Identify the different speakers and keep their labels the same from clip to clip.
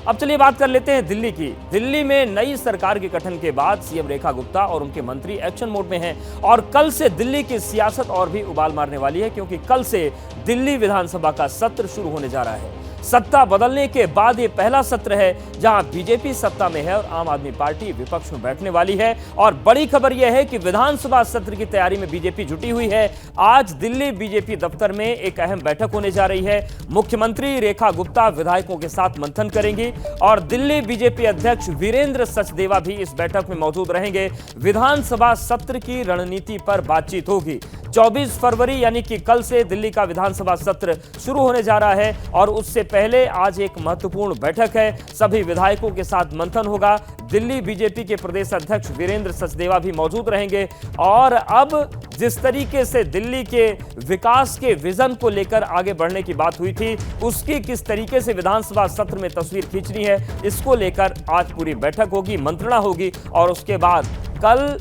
Speaker 1: अब चलिए बात कर लेते हैं दिल्ली की। दिल्ली में नई सरकार के गठन के बाद सीएम रेखा गुप्ता और उनके मंत्री एक्शन मोड में हैं और कल से दिल्ली की सियासत और भी उबाल मारने वाली है, क्योंकि कल से दिल्ली विधानसभा का सत्र शुरू होने जा रहा है। सत्ता बदलने के बाद ये पहला सत्र है जहां बीजेपी सत्ता में है और आम आदमी पार्टी विपक्ष में बैठने वाली है। और बड़ी खबर यह है कि विधानसभा सत्र की तैयारी में बीजेपी जुटी हुई है। आज दिल्ली बीजेपी दफ्तर में एक अहम बैठक होने जा रही है। मुख्यमंत्री रेखा गुप्ता विधायकों के साथ मंथन करेंगी और दिल्ली बीजेपी अध्यक्ष वीरेंद्र सचदेवा भी इस बैठक में मौजूद रहेंगे। विधानसभा सत्र की रणनीति पर बातचीत होगी। 24 फरवरी यानी कि कल से दिल्ली का विधानसभा सत्र शुरू होने जा रहा है और उससे पहले आज एक महत्वपूर्ण बैठक है। सभी विधायकों के साथ मंथन होगा। दिल्ली बीजेपी के प्रदेश अध्यक्ष वीरेंद्र सचदेवा भी मौजूद रहेंगे और अब जिस तरीके से दिल्ली के विकास के विजन को लेकर आगे बढ़ने की बात हुई थी, उसकी किस तरीके से विधानसभा सत्र में तस्वीर खींचनी है, इसको लेकर आज पूरी बैठक होगी, मंत्रणा होगी और उसके बाद कल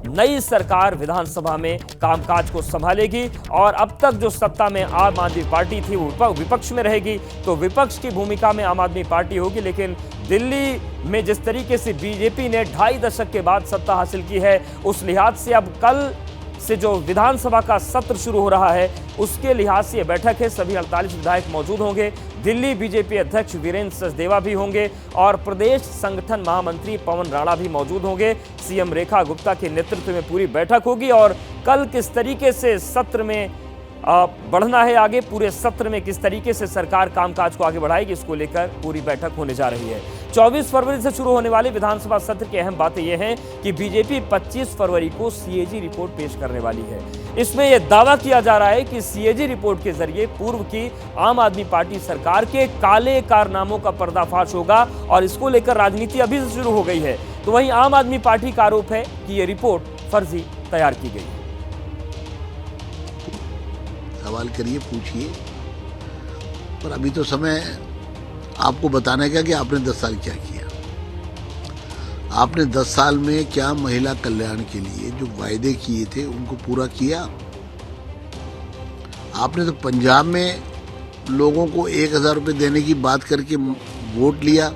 Speaker 1: नई सरकार विधानसभा में कामकाज को संभालेगी। और अब तक जो सत्ता में आम आदमी पार्टी थी वो विपक्ष में रहेगी, तो विपक्ष की भूमिका में आम आदमी पार्टी होगी। लेकिन दिल्ली में जिस तरीके से बीजेपी ने 2.5 दशक के बाद सत्ता हासिल की है, उस लिहाज से अब कल से जो विधानसभा का सत्र शुरू हो रहा है उसके लिहाज से यह बैठक है। सभी 48 विधायक मौजूद होंगे। दिल्ली बीजेपी अध्यक्ष वीरेंद्र सचदेवा भी होंगे और प्रदेश संगठन महामंत्री पवन राणा भी मौजूद होंगे। सीएम रेखा गुप्ता के नेतृत्व में पूरी बैठक होगी और कल किस तरीके से सत्र में बढ़ना है, आगे पूरे सत्र में किस तरीके से सरकार कामकाज को आगे बढ़ाएगी, इसको लेकर पूरी बैठक होने जा रही है। 24 फरवरी से शुरू होने वाले विधानसभा सत्र की अहम बातें यह हैं कि बीजेपी 25 फरवरी को सीएजी रिपोर्ट पेश करने वाली है। इसमें यह दावा किया जा रहा है कि सीएजी रिपोर्ट के जरिए पूर्व की आम आदमी पार्टी सरकार के काले कारनामों का पर्दाफाश होगा और इसको लेकर राजनीति अभी से शुरू हो गई है। तो वहीं आम आदमी पार्टी का आरोप है कि यह रिपोर्ट फर्जी तैयार की गई है।
Speaker 2: सवाल करिए, पूछिए, पर अभी तो समय आपको बताने का कि आपने 10 साल क्या किया। आपने 10 साल में क्या महिला कल्याण के लिए जो वायदे किए थे उनको पूरा किया? आपने तो पंजाब में लोगों को 1000 रुपये देने की बात करके वोट लिया,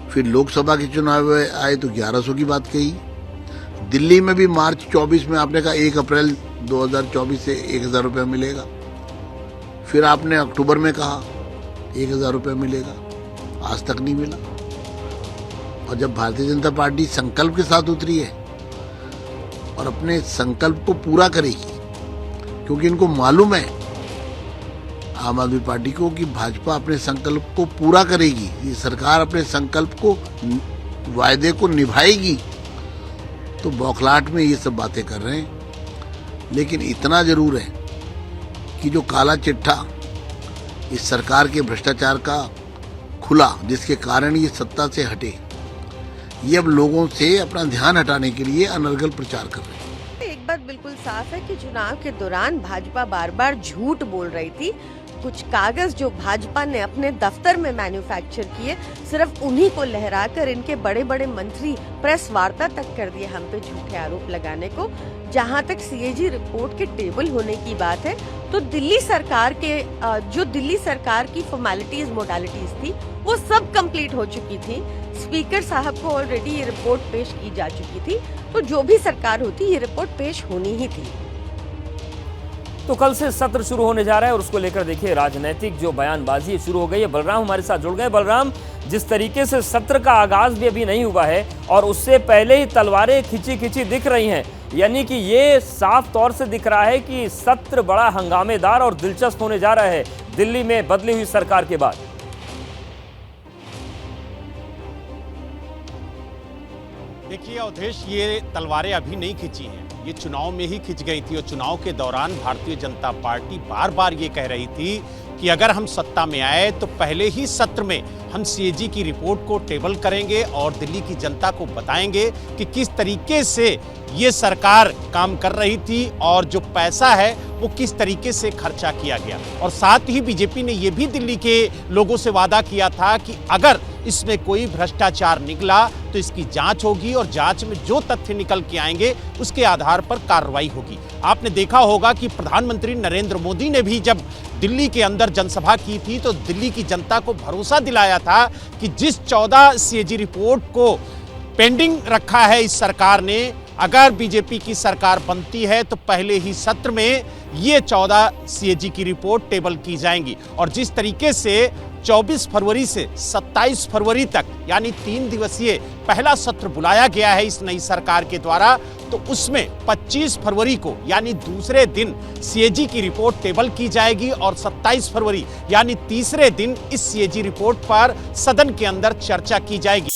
Speaker 2: फिर लोकसभा के चुनाव आए तो 1100 की बात कही। दिल्ली में भी मार्च 24 में आपने कहा 1 अप्रैल 2024 से 1000 रुपये मिलेगा। फिर आपने अक्टूबर में कहा 1000 रुपये मिलेगा, आज तक नहीं मिला। और जब भारतीय जनता पार्टी संकल्प के साथ उतरी है और अपने संकल्प को पूरा करेगी, क्योंकि इनको मालूम है आम आदमी पार्टी को कि भाजपा अपने संकल्प को पूरा करेगी, ये सरकार अपने संकल्प को, वायदे को निभाएगी, तो बौखलाहट में ये सब बातें कर रहे हैं। लेकिन इतना जरूर है कि जो काला चिट्ठा इस सरकार के भ्रष्टाचार का खुला, जिसके कारण ये सत्ता से हटे, ये अब लोगों से अपना ध्यान हटाने के लिए अनर्गल प्रचार कर रहे हैं।
Speaker 3: एक बात बिल्कुल साफ है कि चुनाव के दौरान भाजपा बार बार झूठ बोल रही थी। कुछ कागज जो भाजपा ने अपने दफ्तर में मैन्युफैक्चर किए, सिर्फ उन्हीं को लहराकर इनके बड़े बड़े मंत्री प्रेस वार्ता तक कर दिए हम पे झूठे आरोप लगाने को। जहां तक सीएजी रिपोर्ट के टेबल होने की बात है, तो दिल्ली सरकार के जो दिल्ली सरकार की फॉर्मेलिटीज मोडालिटीज थी वो सब कंप्लीट हो चुकी थी। स्पीकर साहब को ऑलरेडी ये रिपोर्ट पेश की जा चुकी थी, तो जो भी सरकार होती ये रिपोर्ट पेश होनी ही थी।
Speaker 1: तो कल से सत्र शुरू होने जा रहा है और उसको लेकर देखिए राजनीतिक जो बयानबाजी शुरू हो गई है। बलराम हमारे साथ जुड़ गए। बलराम, जिस तरीके से सत्र का आगाज भी अभी नहीं हुआ है और उससे पहले ही तलवारें खिंची खिंची दिख रही हैं, यानी कि ये साफ तौर से दिख रहा है कि सत्र बड़ा हंगामेदार और दिलचस्प होने जा रहा है दिल्ली में बदली हुई सरकार के बाद।
Speaker 4: देखिए अवधेश, ये तलवारें अभी नहीं खिंची हैं, ये चुनाव में ही खिंच गई थी। और चुनाव के दौरान भारतीय जनता पार्टी बार बार ये कह रही थी कि अगर हम सत्ता में आए तो पहले ही सत्र में हम सीएजी की रिपोर्ट को टेबल करेंगे और दिल्ली की जनता को बताएंगे कि किस तरीके से ये सरकार काम कर रही थी और जो पैसा है वो किस तरीके से खर्चा किया गया। और साथ ही बीजेपी ने यह भी दिल्ली के लोगों से वादा किया था कि अगर इसमें कोई भ्रष्टाचार निकला तो इसकी जांच होगी और जांच में जो तथ्य निकल के आएंगे उसके आधार पर कार्रवाई होगी। आपने देखा होगा कि प्रधानमंत्री नरेंद्र मोदी ने भी जब दिल्ली के अंदर जनसभा की थी तो दिल्ली की जनता को भरोसा दिलाया था कि जिस 14 सीएजी रिपोर्ट को पेंडिंग रखा है इस सरकार ने, अगर बीजेपी की सरकार बनती है तो पहले ही सत्र में ये 14 सीएजी की रिपोर्ट टेबल की जाएंगी। और जिस तरीके से 24 फरवरी से 27 फरवरी तक यानी 3 दिवसीय पहला सत्र बुलाया गया है इस नई सरकार के द्वारा, तो उसमें 25 फरवरी को यानी दूसरे दिन सीएजी की रिपोर्ट टेबल की जाएगी और 27 फरवरी यानी तीसरे दिन इस सीएजी रिपोर्ट पर सदन के अंदर चर्चा की जाएगी।